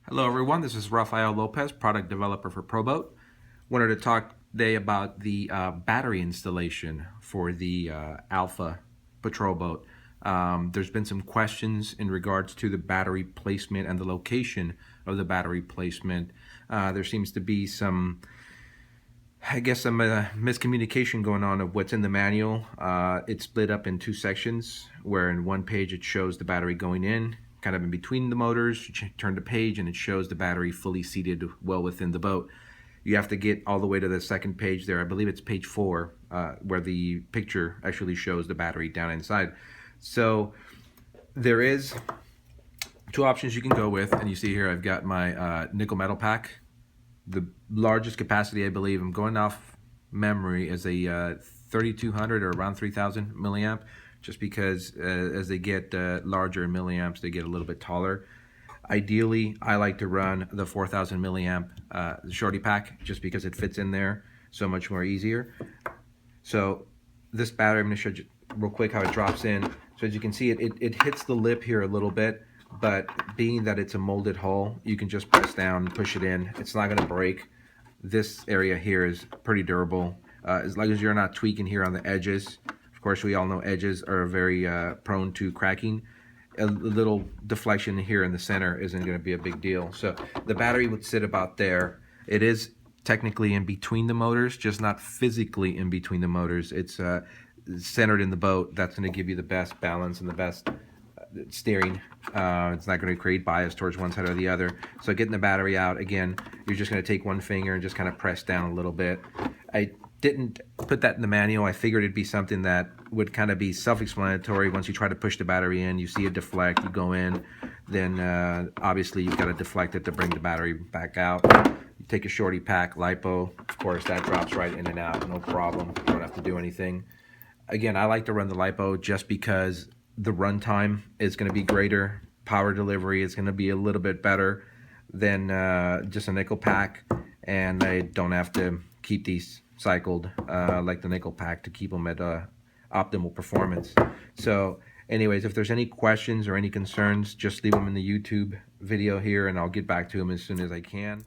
Hello everyone, this is Rafael Lopez, product developer for ProBoat. Wanted to talk today about the battery installation for the Alpha patrol boat. There's been some questions in regards to the battery placement and the location of the battery placement. There seems to be some miscommunication going on of what's in the manual. It's split up in two sections, where in one page it shows the battery going in, kind of in between the motors. You turn the page and it shows the battery fully seated well within the boat. You have to get all the way to the second page there. I believe it's page 4, where the picture actually shows the battery down inside. So there is two options you can go with, and you see here I've got my nickel metal pack. The largest capacity, I believe, I'm going off memory, is a 3200 or around 3000 milliamp, just because as they get larger in milliamps, they get a little bit taller. Ideally, I like to run the 4000 milliamp shorty pack, just because it fits in there so much more easier. So this battery, I'm going to show you real quick how it drops in. So as you can see, it hits the lip here a little bit, but being that it's a molded hull, you can just press down and push it in. It's not going to break. This area here is pretty durable, as long as you're not tweaking here on the edges. Of course, we all know edges are very prone to cracking. A little deflection here in the center isn't going to be a big deal. So the battery would sit about there. It is technically in between the motors, just not physically in between the motors. It's centered in the boat. That's going to give you the best balance and the best steering. It's not going to create bias towards one side or the other. So getting the battery out, again, you're just going to take one finger and just kind of press down a little bit. I didn't put that in the manual. I figured it'd be something that would kind of be self-explanatory. Once you try to push the battery in, you see it deflect, you go in, then obviously you've got to deflect it to bring the battery back out. You take a shorty pack, LiPo, of course that drops right in and out, no problem. You don't have to do anything. Again, I like to run the LiPo just because the runtime is going to be greater. Power delivery is going to be a little bit better than just a nickel pack, and I don't have to keep these cycled like the nickel pack to keep them at optimal performance. So anyways, if there's any questions or any concerns, just leave them in the YouTube video here and I'll get back to them as soon as I can.